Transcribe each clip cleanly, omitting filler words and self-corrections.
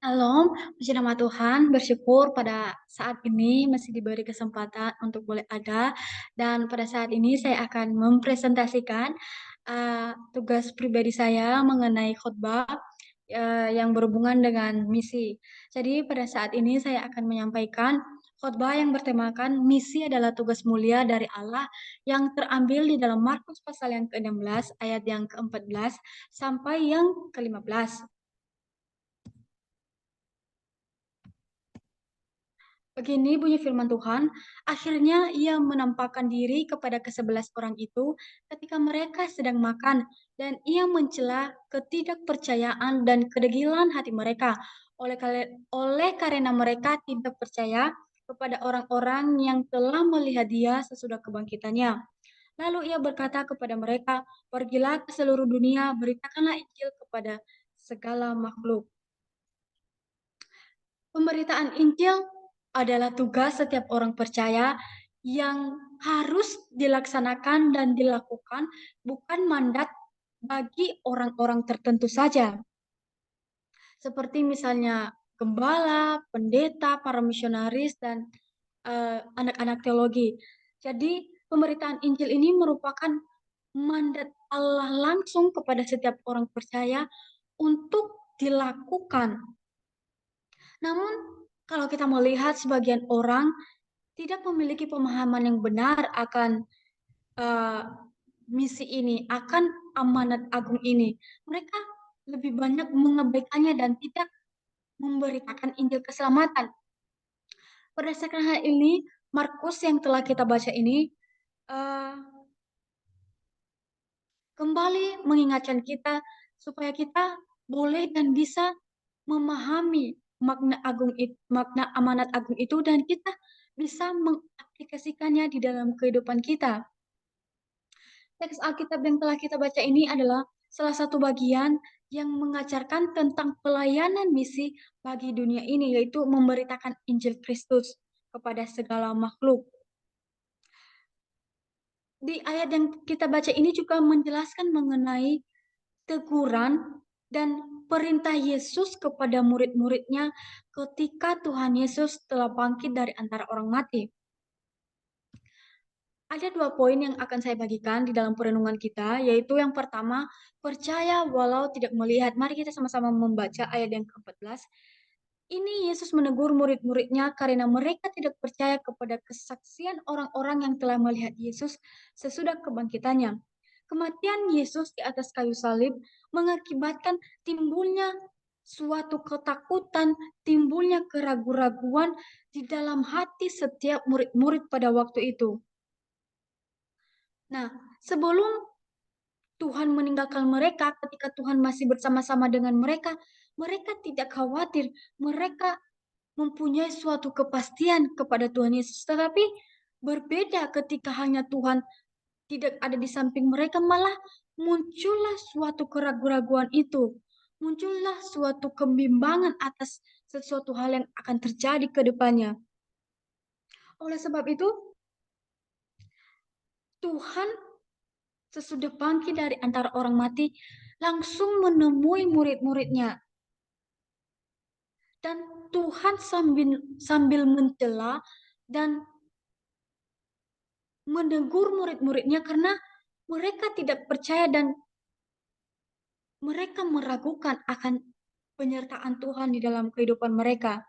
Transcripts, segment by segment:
Halo, puji nama Tuhan, bersyukur pada saat ini masih diberi kesempatan untuk boleh ada, dan pada saat ini saya akan mempresentasikan tugas pribadi saya mengenai khotbah yang berhubungan dengan misi. Jadi pada saat ini saya akan menyampaikan khotbah yang bertemakan misi adalah tugas mulia dari Allah yang terambil di dalam Markus pasal yang ke-16 ayat yang ke-14 sampai yang ke-15. Begini bunyi firman Tuhan, akhirnya ia menampakkan diri kepada ke-11 orang itu ketika mereka sedang makan, dan ia mencela ketidakpercayaan dan kedegilan hati mereka. Oleh karena mereka tidak percaya kepada orang-orang yang telah melihat dia sesudah kebangkitannya. Lalu ia berkata kepada mereka, pergilah ke seluruh dunia, beritakanlah Injil kepada segala makhluk. Pemberitaan Injil adalah tugas setiap orang percaya yang harus dilaksanakan dan dilakukan, bukan mandat bagi orang-orang tertentu saja. Seperti misalnya gembala, pendeta, para misionaris, dan anak-anak teologi. Jadi, pemberitaan Injil ini merupakan mandat Allah langsung kepada setiap orang percaya untuk dilakukan. Namun, kalau kita melihat sebagian orang tidak memiliki pemahaman yang benar akan uh, misi ini, akan amanat agung ini. Mereka lebih banyak mengabaikannya dan tidak memberitakan Injil keselamatan. Berdasarkan hal ini, Markus yang telah kita baca ini uh, kembali mengingatkan kita supaya kita boleh dan bisa memahami makna amanat agung itu, dan kita bisa mengaplikasikannya di dalam kehidupan kita. Teks Alkitab yang telah kita baca ini adalah salah satu bagian yang mengajarkan tentang pelayanan misi bagi dunia ini, yaitu memberitakan Injil Kristus kepada segala makhluk. Di ayat yang kita baca ini juga menjelaskan mengenai teguran dan perintah Yesus kepada murid-muridnya ketika Tuhan Yesus telah bangkit dari antara orang mati. Ada dua poin yang akan saya bagikan di dalam perenungan kita, yaitu yang pertama, percaya walau tidak melihat. Mari kita sama-sama membaca ayat yang ke-14. Ini Yesus menegur murid-muridnya karena mereka tidak percaya kepada kesaksian orang-orang yang telah melihat Yesus sesudah kebangkitannya. Kematian Yesus di atas kayu salib mengakibatkan timbulnya suatu ketakutan, timbulnya keraguan-raguan di dalam hati setiap murid-murid pada waktu itu. Nah, sebelum Tuhan meninggalkan mereka, ketika Tuhan masih bersama-sama dengan mereka, mereka tidak khawatir, mereka mempunyai suatu kepastian kepada Tuhan Yesus. Tetapi berbeda ketika hanya Tuhan tidak ada di samping mereka, malah muncullah suatu keraguan-raguan itu. Muncullah suatu kebimbangan atas sesuatu hal yang akan terjadi ke depannya. Oleh sebab itu, Tuhan sesudah bangkit dari antara orang mati, langsung menemui murid-muridnya. Dan Tuhan sambil mencela dan menegur murid-muridnya karena mereka tidak percaya dan mereka meragukan akan penyertaan Tuhan di dalam kehidupan mereka.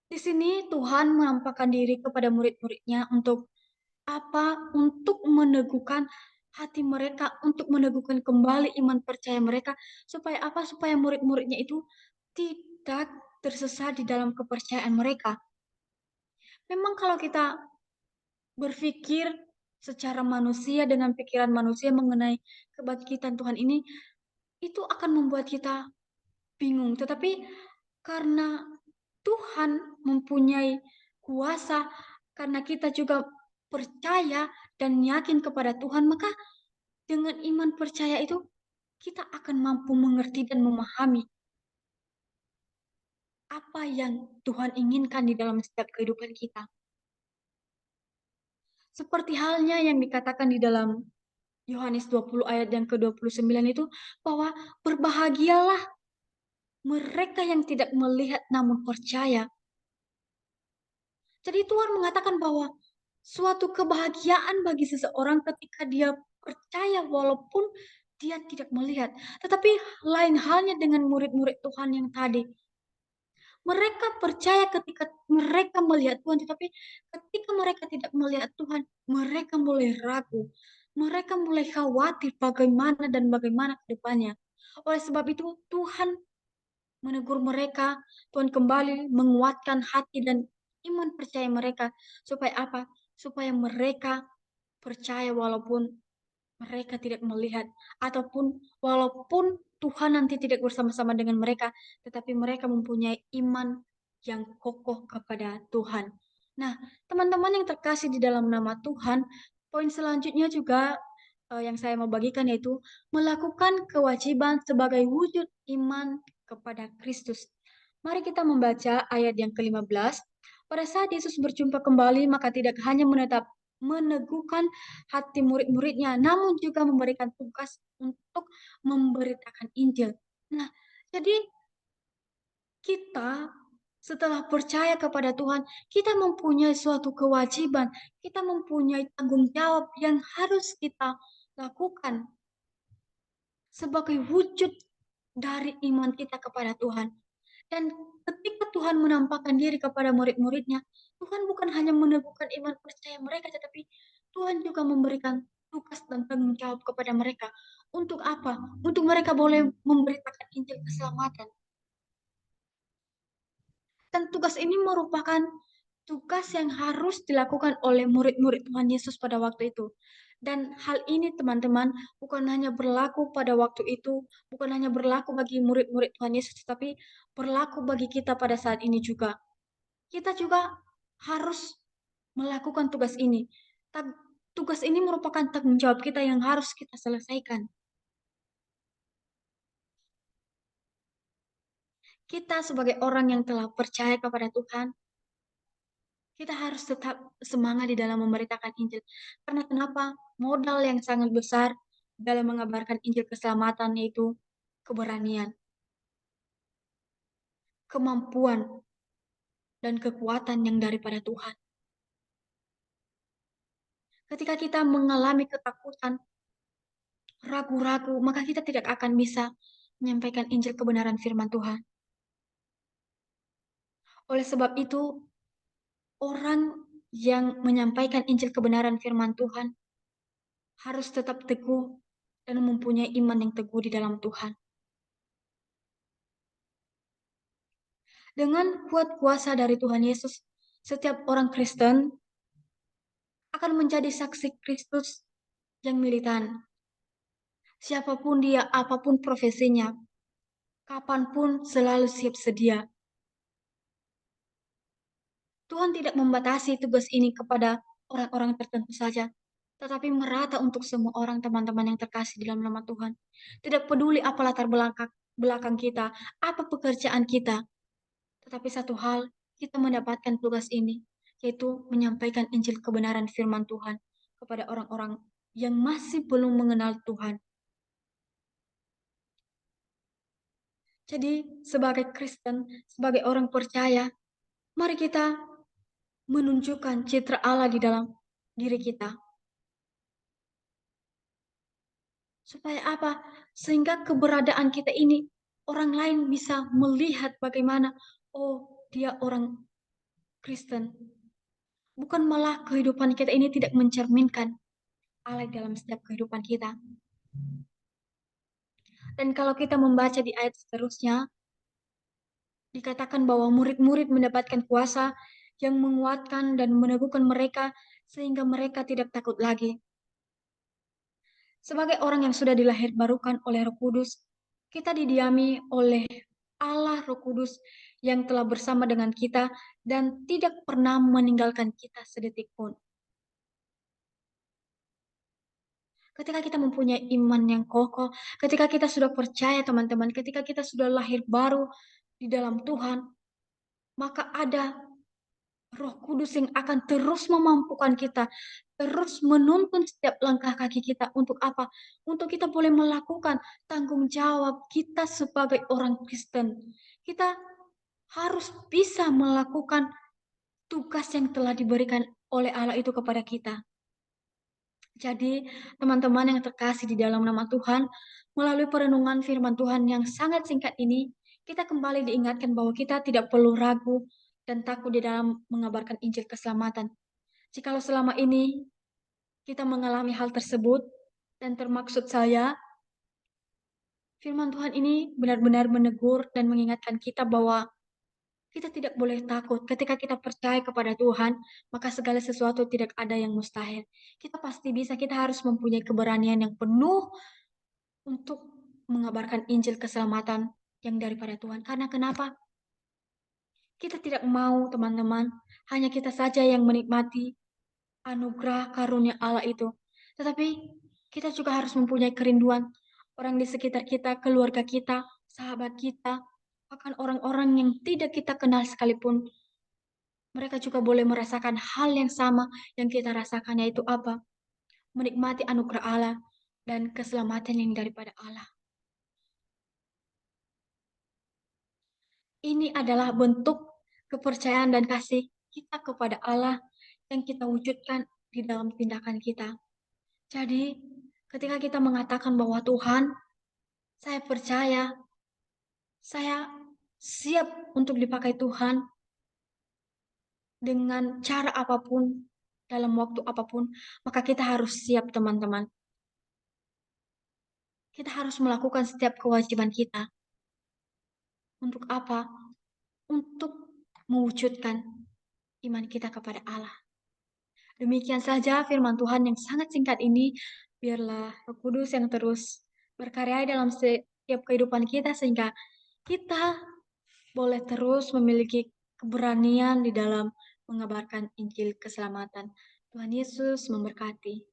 Di sini Tuhan menampakkan diri kepada murid-muridnya untuk apa? Untuk meneguhkan hati mereka, untuk meneguhkan kembali iman percaya mereka, supaya apa? Supaya murid-muridnya itu tidak tersesat di dalam kepercayaan mereka. Memang kalau kita berpikir secara manusia dengan pikiran manusia mengenai kebangkitan Tuhan ini, itu akan membuat kita bingung. Tetapi karena Tuhan mempunyai kuasa, karena kita juga percaya dan yakin kepada Tuhan, maka dengan iman percaya itu kita akan mampu mengerti dan memahami apa yang Tuhan inginkan di dalam setiap kehidupan kita. Seperti halnya yang dikatakan di dalam Yohanes 20 ayat yang ke-29 itu, bahwa berbahagialah mereka yang tidak melihat namun percaya. Jadi Tuhan mengatakan bahwa suatu kebahagiaan bagi seseorang ketika dia percaya walaupun dia tidak melihat. Tetapi lain halnya dengan murid-murid Tuhan yang tadi. Mereka percaya ketika mereka melihat Tuhan, tetapi ketika mereka tidak melihat Tuhan, mereka mulai ragu. Mereka mulai khawatir bagaimana dan bagaimana ke depannya. Oleh sebab itu, Tuhan menegur mereka, Tuhan kembali menguatkan hati dan iman percaya mereka. Supaya apa? Supaya mereka percaya walaupun mereka tidak melihat, ataupun walaupun Tuhan nanti tidak bersama-sama dengan mereka, tetapi mereka mempunyai iman yang kokoh kepada Tuhan. Nah, teman-teman yang terkasih di dalam nama Tuhan, poin selanjutnya juga yang saya mau bagikan yaitu melakukan kewajiban sebagai wujud iman kepada Kristus. Mari kita membaca ayat yang ke-15. Pada saat Yesus berjumpa kembali, maka tidak hanya meneguhkan hati murid-muridnya, namun juga memberikan tugas untuk memberitakan Injil. Nah, jadi kita setelah percaya kepada Tuhan, kita mempunyai suatu kewajiban, kita mempunyai tanggung jawab yang harus kita lakukan sebagai wujud dari iman kita kepada Tuhan. Dan ketika Tuhan menampakkan diri kepada murid-muridnya, Tuhan bukan hanya meneguhkan iman percaya mereka, tetapi Tuhan juga memberikan tugas dan tanggung jawab kepada mereka. Untuk apa? Untuk mereka boleh memberitakan Injil keselamatan. Dan tugas ini merupakan tugas yang harus dilakukan oleh murid-murid Tuhan Yesus pada waktu itu. Dan hal ini teman-teman bukan hanya berlaku pada waktu itu, bukan hanya berlaku bagi murid-murid Tuhan Yesus, tetapi berlaku bagi kita pada saat ini juga. Kita juga harus melakukan tugas ini. Tugas ini merupakan tanggung jawab kita yang harus kita selesaikan. Kita sebagai orang yang telah percaya kepada Tuhan, kita harus tetap semangat di dalam memberitakan Injil. Karena kenapa? Modal yang sangat besar dalam mengabarkan Injil keselamatan yaitu keberanian, kemampuan, dan kekuatan yang daripada Tuhan. Ketika kita mengalami ketakutan, ragu-ragu, maka kita tidak akan bisa menyampaikan Injil kebenaran firman Tuhan. Oleh sebab itu, orang yang menyampaikan Injil kebenaran firman Tuhan harus tetap teguh dan mempunyai iman yang teguh di dalam Tuhan. Dengan kuat kuasa dari Tuhan Yesus, setiap orang Kristen akan menjadi saksi Kristus yang militan. Siapapun dia, apapun profesinya, kapanpun selalu siap sedia. Tuhan tidak membatasi tugas ini kepada orang-orang tertentu saja, tetapi merata untuk semua orang teman-teman yang terkasih di dalam nama Tuhan. Tidak peduli apa latar belakang kita, apa pekerjaan kita, tetapi satu hal, kita mendapatkan tugas ini, yaitu menyampaikan Injil kebenaran firman Tuhan kepada orang-orang yang masih belum mengenal Tuhan. Jadi, sebagai Kristen, sebagai orang percaya, mari kita menunjukkan citra Allah di dalam diri kita. Supaya apa? Sehingga keberadaan kita ini, orang lain bisa melihat bagaimana, oh, dia orang Kristen. Bukan malah kehidupan kita ini tidak mencerminkan Allah dalam setiap kehidupan kita. Dan kalau kita membaca di ayat seterusnya, dikatakan bahwa murid-murid mendapatkan kuasa yang menguatkan dan meneguhkan mereka sehingga mereka tidak takut lagi. Sebagai orang yang sudah dilahirbarukan oleh Roh Kudus, kita didiami oleh Allah Roh Kudus yang telah bersama dengan kita dan tidak pernah meninggalkan kita sedetik pun. Ketika kita mempunyai iman yang kokoh, ketika kita sudah percaya teman-teman, ketika kita sudah lahir baru di dalam Tuhan, maka ada Roh Kudus yang akan terus memampukan kita, terus menuntun setiap langkah kaki kita untuk apa? Untuk kita boleh melakukan tanggung jawab kita sebagai orang Kristen. Kita harus bisa melakukan tugas yang telah diberikan oleh Allah itu kepada kita. Jadi, teman-teman yang terkasih di dalam nama Tuhan, melalui perenungan firman Tuhan yang sangat singkat ini, kita kembali diingatkan bahwa kita tidak perlu ragu dan takut di dalam mengabarkan Injil keselamatan. Jikalau selama ini kita mengalami hal tersebut, dan termaksud saya, firman Tuhan ini benar-benar menegur dan mengingatkan kita bahwa kita tidak boleh takut. Ketika kita percaya kepada Tuhan, maka segala sesuatu tidak ada yang mustahil. Kita pasti bisa, kita harus mempunyai keberanian yang penuh untuk mengabarkan Injil keselamatan yang daripada Tuhan. Karena kenapa? Kita tidak mau, teman-teman, hanya kita saja yang menikmati anugerah karunia Allah itu. Tetapi kita juga harus mempunyai kerinduan orang di sekitar kita, keluarga kita, sahabat kita, bahkan orang-orang yang tidak kita kenal sekalipun. Mereka juga boleh merasakan hal yang sama yang kita rasakan, yaitu apa? Menikmati anugerah Allah dan keselamatan yang daripada Allah. Ini adalah bentuk kepercayaan dan kasih kita kepada Allah yang kita wujudkan di dalam tindakan kita. Jadi, ketika kita mengatakan bahwa Tuhan, saya percaya, saya siap untuk dipakai Tuhan dengan cara apapun, dalam waktu apapun, maka kita harus siap, teman-teman. Kita harus melakukan setiap kewajiban kita. Untuk apa? Untuk mewujudkan iman kita kepada Allah. Demikian saja firman Tuhan yang sangat singkat ini. Biarlah Roh Kudus yang terus berkarya dalam setiap kehidupan kita sehingga kita boleh terus memiliki keberanian di dalam mengabarkan Injil keselamatan. Tuhan Yesus memberkati.